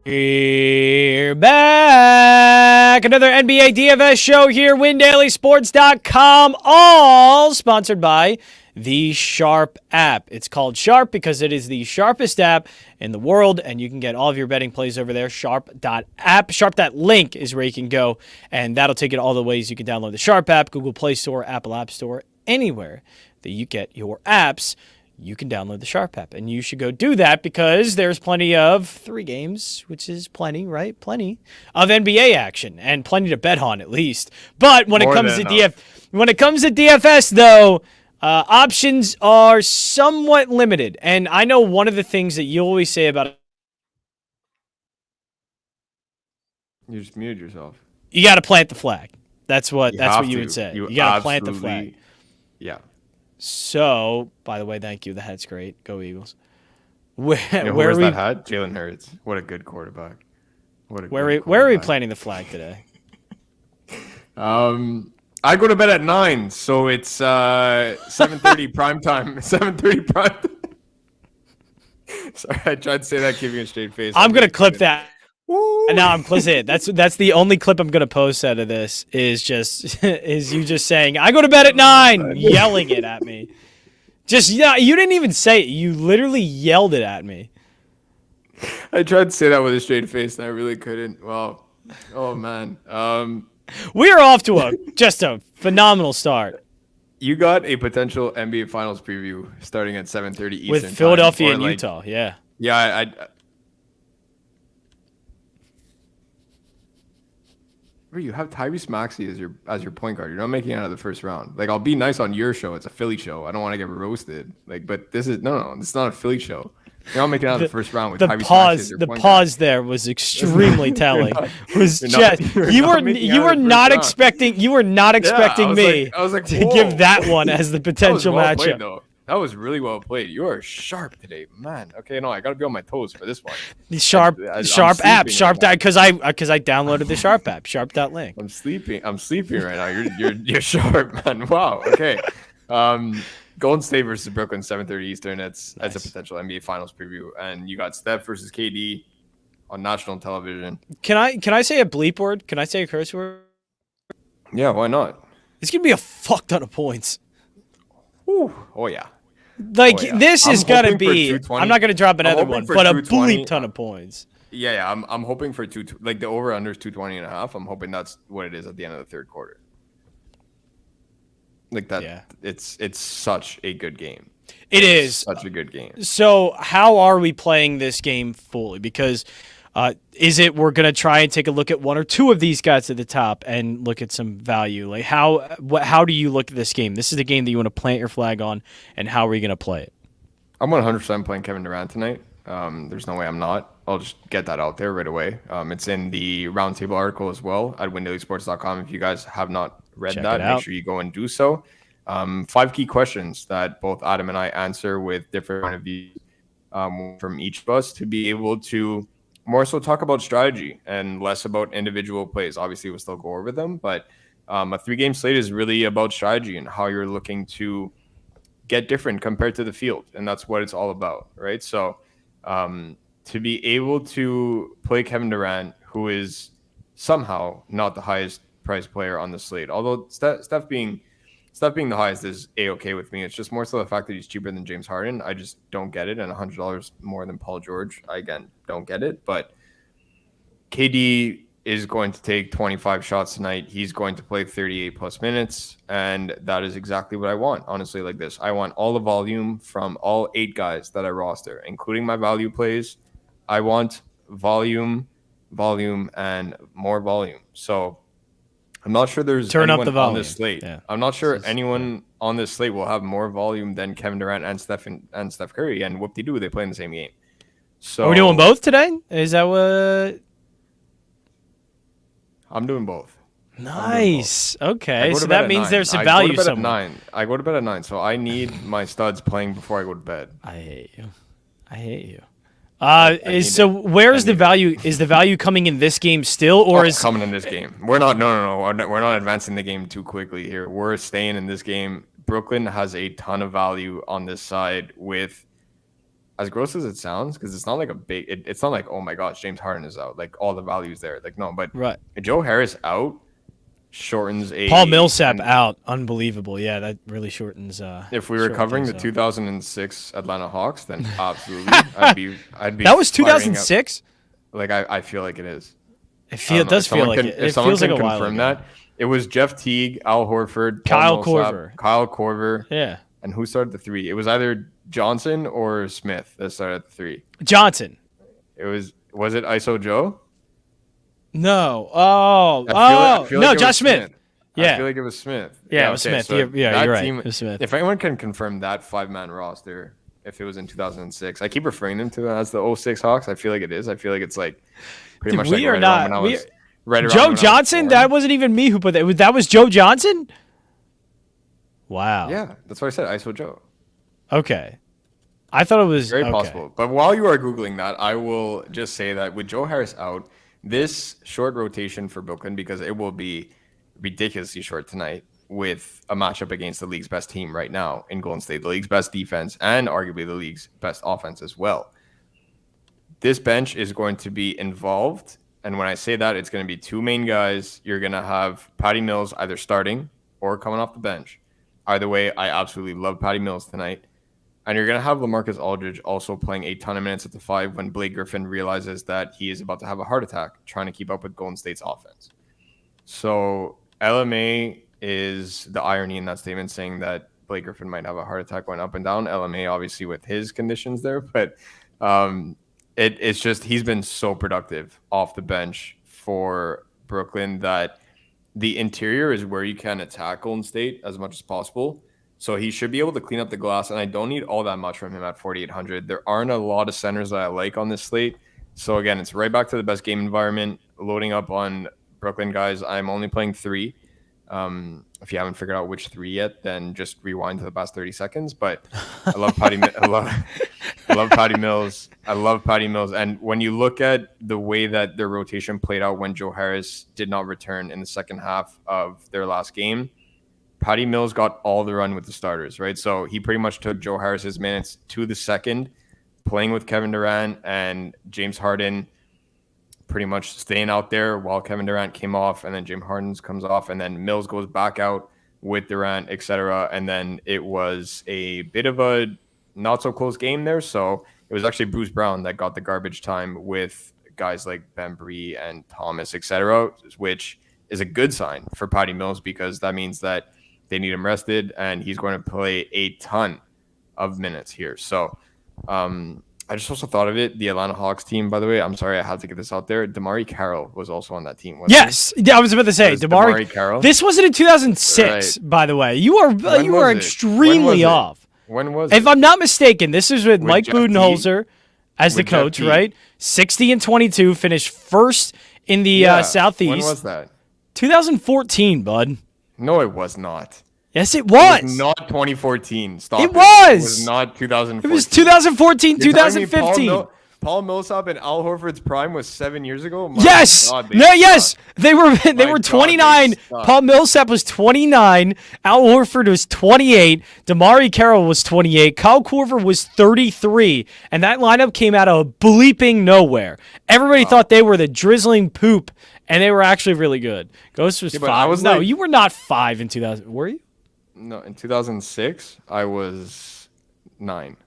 We're back. Another NBA DFS show here, WinDailySports.com, all sponsored by the Sharp app. It's called Sharp because it is the sharpest app in the world, and you can get all of your betting plays over there. Sharp.app. Sharp.link is where you can go, and that'll take you to all the ways you can download the Sharp app, Google Play Store, Apple App Store, anywhere that you get your apps. You can download the Sharp app, and you should go do that because there's plenty of 3 games, which is plenty, right? Plenty of NBA action and plenty to bet on at least. But when it comes to DFS, though, options are somewhat limited. And I know one of the things that you always say about you just muted yourself. You got to plant the flag. That's what you would say. You got to plant the flag. Yeah. So, by the way, thank you. The hat's great. Go Eagles. Where's that hat? Jalen Hurts. What a good quarterback. Where are we planting the flag today? I go to bed at 9, so it's 7:30 prime time. 7:30 prime time. Sorry, I tried to say that, giving you a straight face. I'm gonna clip that. And now I'm close. That's the only clip I'm gonna post out of this is you just saying I go to bed at 9, yelling it at me. You didn't even say it. You literally yelled it at me. I tried to say that with a straight face, and I really couldn't. Well, oh man. We are off to just a phenomenal start. You got a potential NBA Finals preview starting at 7:30 Eastern with Philadelphia time, and Utah. Yeah. Yeah, you have Tyrese Maxey as your point guard. You're not making it out of the first round. Like, I'll be nice on your show. It's a Philly show. I don't want to get roasted. Like, but this is no. It's not a Philly show. You're not making it out of the first round with Tyrese Maxey as your point pause guard. There was extremely telling. You were not expecting me to give that one as the potential matchup. That was really well played. You are sharp today, man. Okay, no, I got to be on my toes for this one. The Sharp app, Sharp because I downloaded the Sharp app, Sharp.link. I'm sleeping right now. You're sharp, man. Wow. Okay. Golden State versus Brooklyn, 7:30 Eastern. That's a potential NBA Finals preview, and you got Steph versus KD on national television. Can I say a bleep word? Can I say a curse word? Yeah, why not? It's gonna be a fuck ton of points. Ooh. Oh yeah. This is gonna be. I'm not gonna drop another one, but a bleep ton of points. Yeah. I'm hoping for the over under is 220.5. I'm hoping that's what it is at the end of the third quarter. Like that. Yeah. It's such a good game. It's such a good game. So how are we playing this game fully? Because is it we're gonna try and take a look at one or two of these guys at the top and look at some value? Like how do you look at this game? This is the game that you want to plant your flag on, and how are you gonna play it? I'm 100% playing Kevin Durant tonight. There's no way I'm not. I'll just get that out there right away. It's in the roundtable article as well at WinDailySports.com. If you guys have not read that, make sure you go and do so. 5 key questions that both Adam and I answer with different point of views from each of us to be able to more so talk about strategy and less about individual plays. Obviously, we'll still go over them, but a 3-game slate is really about strategy and how you're looking to get different compared to the field. And that's what it's all about, right? So to be able to play Kevin Durant, who is somehow not the highest priced player on the slate, although Steph being the highest is A-okay with me. It's just more so the fact that he's cheaper than James Harden. I just don't get it. And $100 more than Paul George, I, again, don't get it. But KD is going to take 25 shots tonight. He's going to play 38 plus minutes. And that is exactly what I want, honestly, like this. I want all the volume from all 8 guys that I roster, including my value plays. I want volume, and more volume. So I'm not sure there's anyone on this slate. Yeah. I'm not sure anyone on this slate will have more volume than Kevin Durant and Steph Curry. And whoop-de-doo, they play in the same game. So are we doing both today? Is that what? I'm doing both. Nice. Okay, so that means there's some value somewhere. I go to bed at 9, so I need my studs playing before I go to bed. I hate you. Where's the value? Is the value coming in this game still, or is coming in this game? We're not. No. We're not advancing the game too quickly here. We're staying in this game. Brooklyn has a ton of value on this side with as gross as it sounds, because it's not like it's not like, oh my gosh, James Harden is out. Like all the values there. Like no, but Right. Joe Harris out shortens Paul Millsap out. Unbelievable. Yeah, that really shortens. If we were covering the 2006 Atlanta Hawks, then absolutely, I'd be. That was 2006. Like I feel like it is. It does feel like it. It feels like a while ago. That, it was Jeff Teague, Al Horford, Kyle Korver. Yeah. And who started the three? It was either Johnson or Smith that started at the three. Johnson. Was it ISO Joe? No. I feel no, like Josh Smith. Yeah. I feel like it was Smith. Yeah, it was Smith. So you're right. Team, it was Smith. If anyone can confirm that 5-man roster, if it was in 2006, I keep referring them to them as the 06 Hawks. I feel like it is. I feel like it's like pretty much like right around Joe Johnson? That wasn't even me who put that. That was Joe Johnson? Wow. Yeah, that's what I said. ISO Joe. Okay. I thought it was very possible. But while you are Googling that, I will just say that with Joe Harris out, this short rotation for Brooklyn, because it will be ridiculously short tonight with a matchup against the league's best team right now in Golden State, the league's best defense, and arguably the league's best offense as well. This bench is going to be involved. And when I say that, it's going to be two main guys. You're going to have Patty Mills either starting or coming off the bench. Either way, I absolutely love Patty Mills tonight. And you're going to have LaMarcus Aldridge also playing a ton of minutes at the 5 when Blake Griffin realizes that he is about to have a heart attack trying to keep up with Golden State's offense. So LMA is the irony in that statement, saying that Blake Griffin might have a heart attack going up and down. LMA, obviously, with his conditions there. But it's just he's been so productive off the bench for Brooklyn that the interior is where you can attack Golden State as much as possible. So he should be able to clean up the glass, and I don't need all that much from him at 4,800. There aren't a lot of centers that I like on this slate. So again, it's right back to the best game environment, loading up on Brooklyn guys. I'm only playing 3. If you haven't figured out which 3 yet, then just rewind to the past 30 seconds. But I love Patty. I love Patty Mills. I love Patty Mills. And when you look at the way that their rotation played out when Joe Harris did not return in the second half of their last game, Patty Mills got all the run with the starters, right? So he pretty much took Joe Harris's minutes to the second, playing with Kevin Durant and James Harden, pretty much staying out there while Kevin Durant came off, and then James Harden comes off, and then Mills goes back out with Durant, etc. And then it was a bit of a not so close game there. So it was actually Bruce Brown that got the garbage time with guys like Bembry and Thomas, etc., which is a good sign for Patty Mills, because that means that they need him rested, and he's going to play a ton of minutes here. So I just also thought of it. The Atlanta Hawks team, by the way, I'm sorry I had to get this out there. DeMarre Carroll was also on that team. Yes. Yeah, I was about to say DeMarre Carroll. This wasn't in 2006, right. By the way. You are extremely off. When was it? If I'm not mistaken, this is with Mike Budenholzer as the coach, right? 60-22, finished first in the Southeast. When was that? 2014, bud. No, it was not. Yes, it was. It was not 2014. Stop it. It was. It was not 2014. It was 2014, 2015. Paul Millsap and Al Horford's prime was 7 years ago? Yes. Yes. They were 29. Paul Millsap was 29. Al Horford was 28. DeMarre Carroll was 28. Kyle Korver was 33. And that lineup came out of bleeping nowhere. Everybody thought they were the drizzling poop, and they were actually really good. Ghost was 5. You were not 5 in 2000. Were you? No, in 2006, I was 9.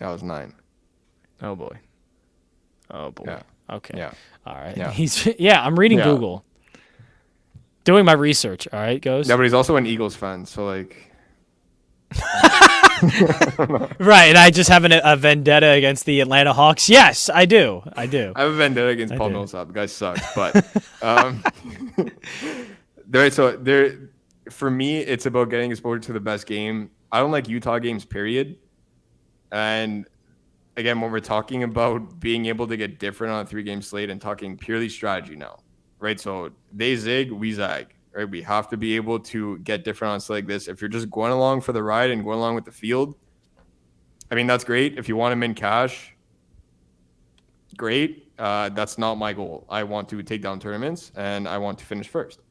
I was 9. Oh boy. Yeah. Okay. Yeah. All right. Yeah. I'm reading Google. Doing my research. All right, Ghost. Yeah, but he's also an Eagles fan, so like. Right, and I just have a vendetta against the Atlanta Hawks. Yes, I do. I have a vendetta against Paul Millsap. The guy sucks, but for me, it's about getting exposure to the best game. I don't like Utah games, period. And again, when we're talking about being able to get different on a 3-game slate and talking purely strategy now, right? So they zig, we zag, right? We have to be able to get different on a slate like this. If you're just going along for the ride and going along with the field, I mean, that's great. If you want them in cash, great. That's not my goal. I want to take down tournaments, and I want to finish first.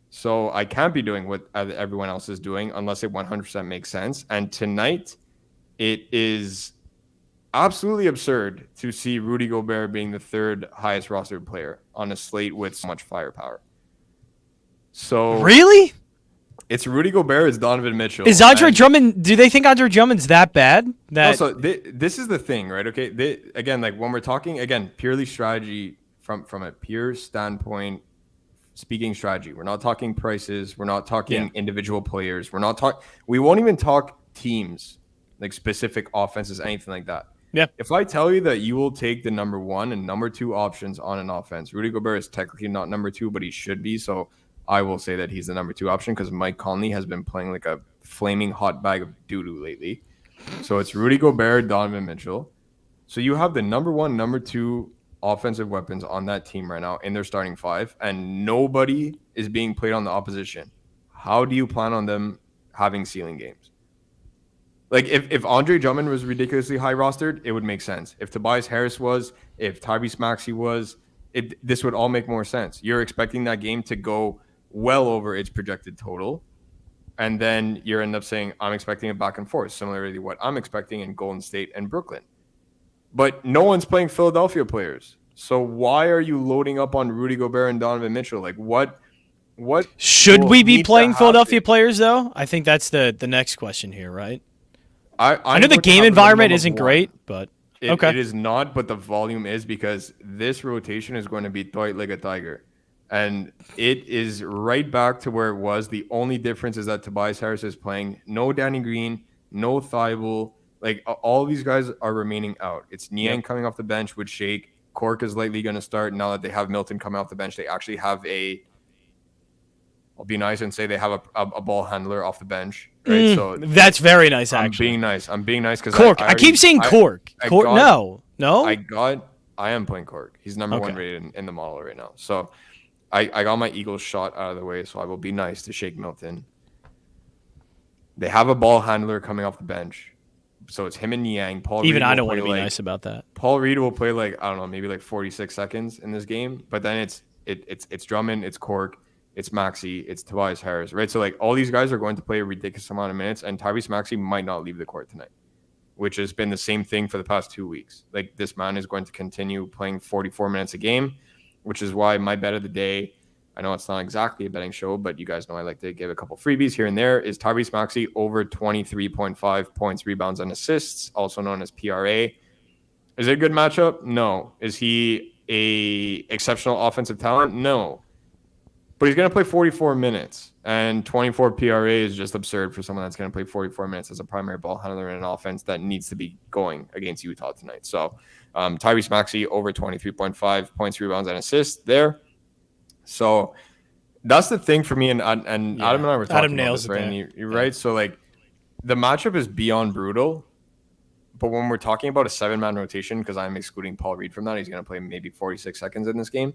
So I can't be doing what everyone else is doing unless it 100% makes sense. And tonight, it is absolutely absurd to see Rudy Gobert being the third highest rostered player on a slate with so much firepower. So really? It's Rudy Gobert, it's Donovan Mitchell. Is Andre Drummond, do they think Andre Drummond's that bad? Also, this is the thing, right? Okay, again, like when we're talking, again, purely strategy from a pure standpoint, speaking strategy. We're not talking prices. We're not talking individual players. We won't even talk teams, like specific offenses, anything like that. Yeah. If I tell you that you will take the number 1 and number 2 options on an offense, Rudy Gobert is technically not number 2, but he should be. So I will say that he's the number 2 option because Mike Conley has been playing like a flaming hot bag of doo-doo lately. So it's Rudy Gobert, Donovan Mitchell. So you have the number 1, number 2 offensive weapons on that team right now in their starting 5, and nobody is being played on the opposition. How do you plan on them having ceiling games? Like if Andre Drummond was ridiculously high rostered, it would make sense. If Tobias Harris was, if Tyrese Maxey was, this would all make more sense. You're expecting that game to go well over its projected total. And then you end up saying, I'm expecting it back and forth, similarly what I'm expecting in Golden State and Brooklyn. But no one's playing Philadelphia players. So why are you loading up on Rudy Gobert and Donovan Mitchell? Like what should we be playing Philadelphia players though? I think that's the next question here, right? I know the game environment isn't great, but okay. It is not, but the volume is because this rotation is going to be tight like a tiger. And it is right back to where it was. The only difference is that Tobias Harris is playing. No Danny Green, no Thibault. Like, all these guys are remaining out. It's Niang coming off the bench with Shake. Cork is likely going to start now that they have Milton coming off the bench. They actually have I'll be nice and say they have a ball handler off the bench. Right? So that's very nice, actually. I'm being nice because Cork. I keep saying Cork. No. I am playing Cork. He's number 1 rated in the model right now. So I got my Eagles shot out of the way, so I will be nice to Shake Milton. They have a ball handler coming off the bench. So it's him and Niang. Even I don't want to be nice about that. Paul Reed will play maybe 46 seconds in this game, but then it's Drummond, it's Cork, it's Maxey, it's Tobias Harris, right? So like all these guys are going to play a ridiculous amount of minutes, and Tyrese Maxey might not leave the court tonight, which has been the same thing for the past 2 weeks. Like this man is going to continue playing 44 minutes a game, which is why my bet of the day, I know it's not exactly a betting show, but you guys know I like to give a couple freebies here and there, is Tyrese Maxey over 23.5 points, rebounds, and assists, also known as PRA. Is it a good matchup? No. Is he a exceptional offensive talent? No. But he's going to play 44 minutes, and 24 PRA is just absurd for someone that's going to play 44 minutes as a primary ball handler in an offense that needs to be going against Utah tonight. So Tyrese Maxey over 23.5 points, rebounds, and assists there. So that's the thing for me, and Adam and I were talking about this, right? And you're right. So like the matchup is beyond brutal, but when we're talking about a 7-man rotation, because I'm excluding Paul Reed from that, he's going to play maybe 46 seconds in this game.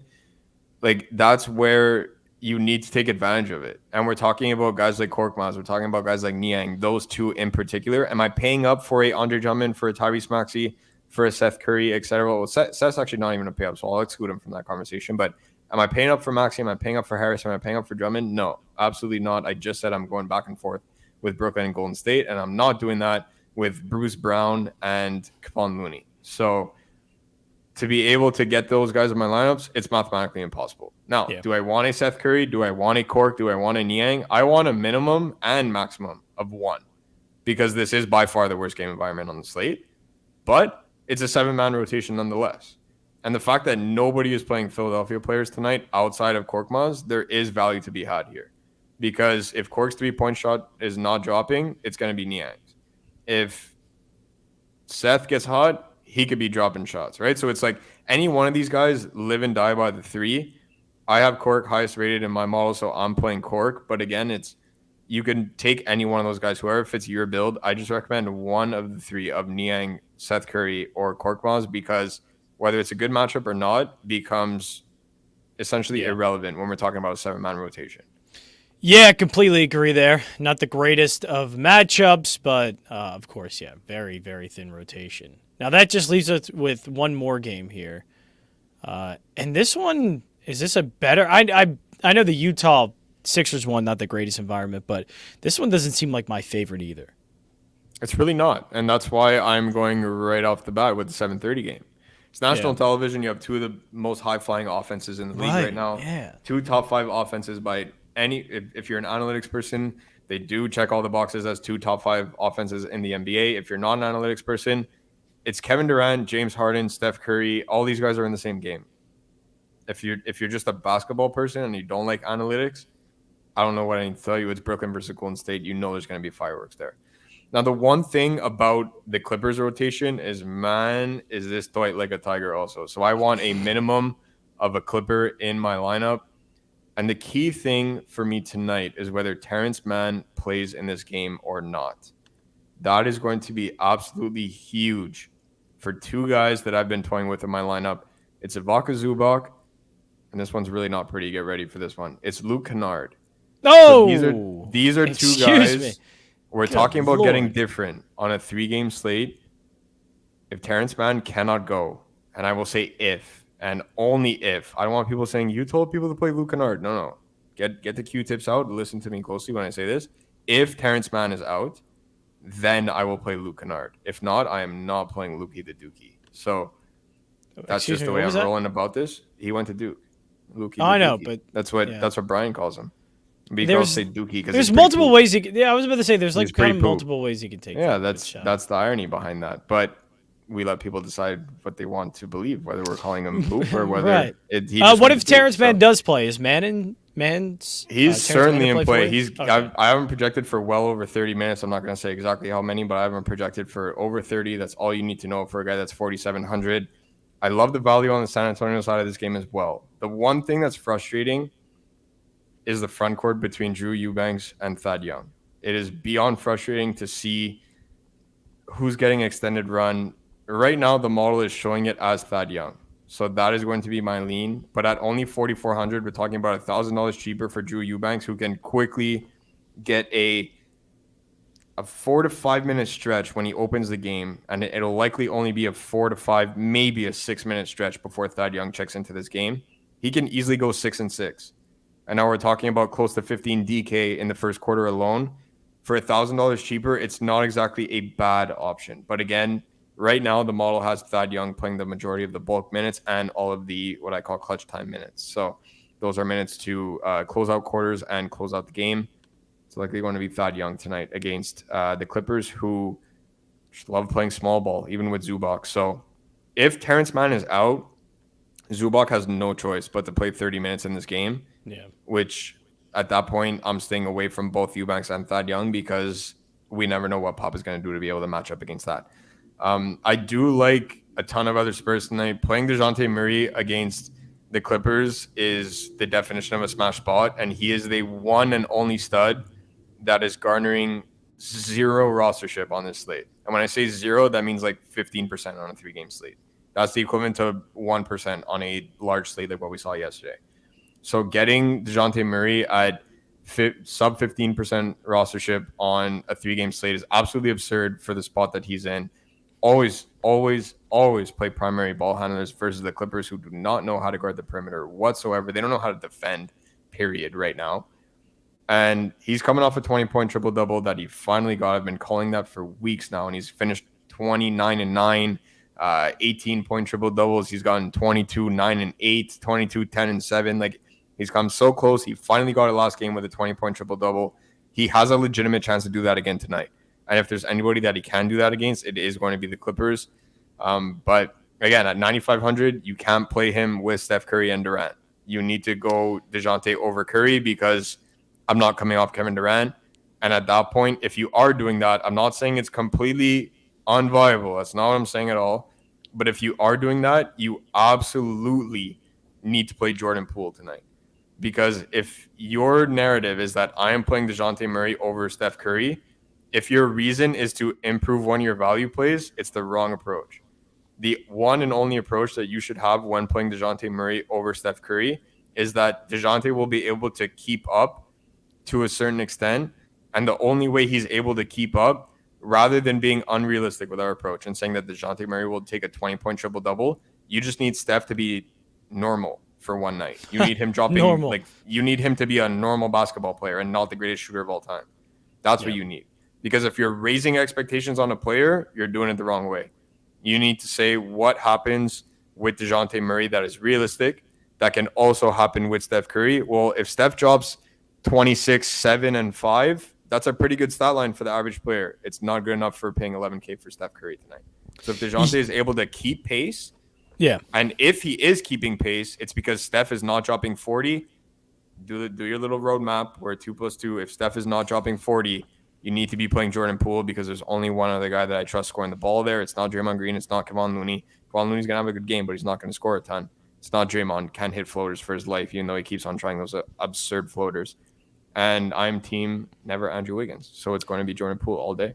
Like that's where you need to take advantage of it. And we're talking about guys like Korkmaz. We're talking about guys like Niang, those two in particular. Am I paying up for a Andre Drummond, for a Tyrese Maxey, for a Seth Curry, etc.? Well, Seth's actually not even a pay up, so I'll exclude him from that conversation. But am I paying up for Maxey? Am I paying up for Harris? Am I paying up for Drummond? No, absolutely not. I just said I'm going back and forth with Brooklyn and Golden State, and I'm not doing that with Bruce Brown and Kevon Looney. So to be able to get those guys in my lineups, it's mathematically impossible. Now, do I want a Seth Curry? Do I want a Cork? Do I want a Niang? I want a minimum and maximum of 1, because this is by far the worst game environment on the slate, but it's a 7-man rotation nonetheless. And the fact that nobody is playing Philadelphia players tonight outside of Korkmaz, there is value to be had here. Because if Cork's 3-point shot is not dropping, it's going to be Niang's. If Seth gets hot, he could be dropping shots, right? So it's like any one of these guys live and die by the 3. I have Cork highest rated in my model, so I'm playing Cork. But again, you can take any one of those guys, whoever fits your build. I just recommend one of the 3 of Niang, Seth Curry, or Korkmaz, because whether it's a good matchup or not becomes essentially irrelevant when we're talking about a 7-man rotation. Yeah, completely agree there. Not the greatest of matchups, but of course, very, very thin rotation. Now that just leaves us with one more game here. And this one, is this a better... I know the Utah Sixers one, not the greatest environment, but this one doesn't seem like my favorite either. It's really not. And that's why I'm going right off the bat with the 7:30 game. It's national television. You have two of the most high-flying offenses in the league right now. Yeah. Two top 5 offenses by any. If you're an analytics person, they do check all the boxes as two top 5 offenses in the NBA. If you're not an analytics person, it's Kevin Durant, James Harden, Steph Curry. All these guys are in the same game. If you're just a basketball person and you don't like analytics, I don't know what I need to tell you. It's Brooklyn versus Golden State. You know there's going to be fireworks there. Now, the one thing about the Clippers rotation is, man, is this tight like a tiger also. So I want a minimum of a Clipper in my lineup. And the key thing for me tonight is whether Terrence Mann plays in this game or not. That is going to be absolutely huge for two guys that I've been toying with in my lineup. It's Ivica Zubac, and this one's really not pretty. Get ready for this one. It's Luke Canard. Oh, so these are two guys. Me. We're talking about getting different on a 3-game slate. If Terrence Mann cannot go, and I will say if, and only if. I don't want people saying, you told people to play Luke Canard. No. Get the Q-tips out. Listen to me closely when I say this. If Terrence Mann is out, then I will play Luke Canard. If not, I am not playing Lukey the Dookie. So that's just the way I'm rolling about this. He went to Duke. Lukey I know, Dookie. but that's what Brian calls him. There's say Dookie because there's multiple ways you can. Yeah, I was about to say there's like kind of multiple ways you can take. Yeah, that's the irony behind that. But we let people decide what they want to believe, whether we're calling him poop or whether right. What if Terrence Mann does play? Is Mann's? He's certainly in play. I haven't projected for well over 30 minutes. I'm not going to say exactly how many, but I haven't projected for over 30. That's all you need to know for a guy that's 4,700. I love the value on the San Antonio side of this game as well. The one thing that's frustrating is the front court between Drew Eubanks and Thad Young. It is beyond frustrating to see who's getting extended run. Right now, the model is showing it as Thad Young. So that is going to be my lean. But at only 4,400, we're talking about $1,000 cheaper for Drew Eubanks, who can quickly get a 4 to 5 minute stretch when he opens the game. And it'll likely only be a 4 to 5, maybe a 6 minute stretch before Thad Young checks into this game. He can easily go 6 and 6. And now we're talking about close to 15 DK in the first quarter alone. For $1,000 cheaper, it's not exactly a bad option. But again, right now the model has Thad Young playing the majority of the bulk minutes and all of the what I call clutch time minutes. So those are minutes to close out quarters and close out the game. It's likely going to be Thad Young tonight against the Clippers, who just love playing small ball, even with Zubac. So if Terrence Mann is out, Zubac has no choice but to play 30 minutes in this game. Yeah. Which at that point, I'm staying away from both Eubanks and Thad Young because we never know what Pop is going to do to be able to match up against that. I do like a ton of other Spurs tonight. Playing DeJounte Murray against the Clippers is the definition of a smash spot, and he is the one and only stud that is garnering 0 rostership on this slate. And when I say 0, that means like 15% on a 3-game slate. That's the equivalent to 1% on a large slate like what we saw yesterday. So getting DeJounte Murray at sub 15% rostership on a 3-game slate is absolutely absurd for the spot that he's in. Always play primary ball handlers versus the Clippers, who do not know how to guard the perimeter whatsoever. They don't know how to defend, period, right now. And he's coming off a 20-point triple-double that he finally got. I've been calling that for weeks now, and he's finished 29-9. 18-point triple-doubles. He's gotten 22, 9, and 8, 22, 10, and 7. Like, he's come so close. He finally got it last game with a 20-point triple-double. He has a legitimate chance to do that again tonight. And if there's anybody that he can do that against, it is going to be the Clippers. But again, at 9,500, you can't play him with Steph Curry and Durant. You need to go DeJounte over Curry because I'm not coming off Kevin Durant. And at that point, if you are doing that, I'm not saying it's completely unviable. That's not what I'm saying at all. But if you are doing that, you absolutely need to play Jordan Poole tonight. Because if your narrative is that I am playing DeJounte Murray over Steph Curry, if your reason is to improve one of your value plays, it's the wrong approach. The one and only approach that you should have when playing DeJounte Murray over Steph Curry is that DeJounte will be able to keep up to a certain extent. And the only way he's able to keep up, rather than being unrealistic with our approach and saying that DeJounte Murray will take a 20-point triple-double, you just need Steph to be normal for one night. You need him dropping you need him to be a normal basketball player and not the greatest shooter of all time. That's what you need. Because if you're raising expectations on a player, you're doing it the wrong way. You need to say what happens with DeJounte Murray that is realistic, that can also happen with Steph Curry. Well, if Steph drops 26, 7, and 5, that's a pretty good stat line for the average player. It's not good enough for paying $11K for Steph Curry tonight. So if DeJounte is able to keep pace, and if he is keeping pace, it's because Steph is not dropping 40. Do your little roadmap where 2 + 2. If Steph is not dropping 40, you need to be playing Jordan Poole because there's only one other guy that I trust scoring the ball there. It's not Draymond Green. It's not Kevon Looney. Kevon Looney's going to have a good game, but he's not going to score a ton. It's not Draymond. Can't hit floaters for his life, even though he keeps on trying those absurd floaters. And I'm team never Andrew Wiggins. So it's going to be Jordan Poole all day.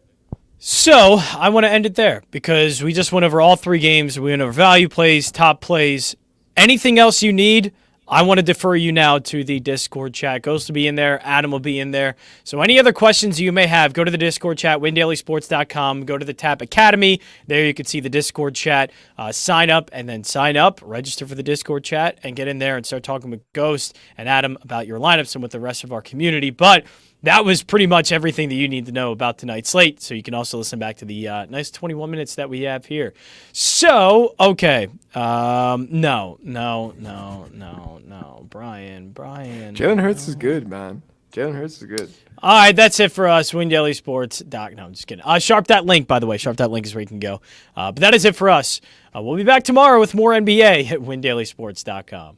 So I want to end it there because we just went over all 3 games. We went over value plays, top plays. Anything else you need, I want to defer you now to the Discord chat. Ghost will be in there. Adam will be in there. So any other questions you may have, go to the Discord chat, windailysports.com. Go to the Tap Academy. There you can see the Discord chat. Sign up and then sign up. Register for the Discord chat and get in there and start talking with Ghost and Adam about your lineups and with the rest of our community. But that was pretty much everything that you need to know about tonight's slate. So you can also listen back to the nice 21 minutes that we have here. So, okay. No. Brian. Jalen Hurts is good, man. Jalen Hurts is good. All right, that's it for us. WinDailySports. No, I'm just kidding. Sharp that link, by the way. Sharp that link is where you can go. But that is it for us. We'll be back tomorrow with more NBA at WinDailySports.com.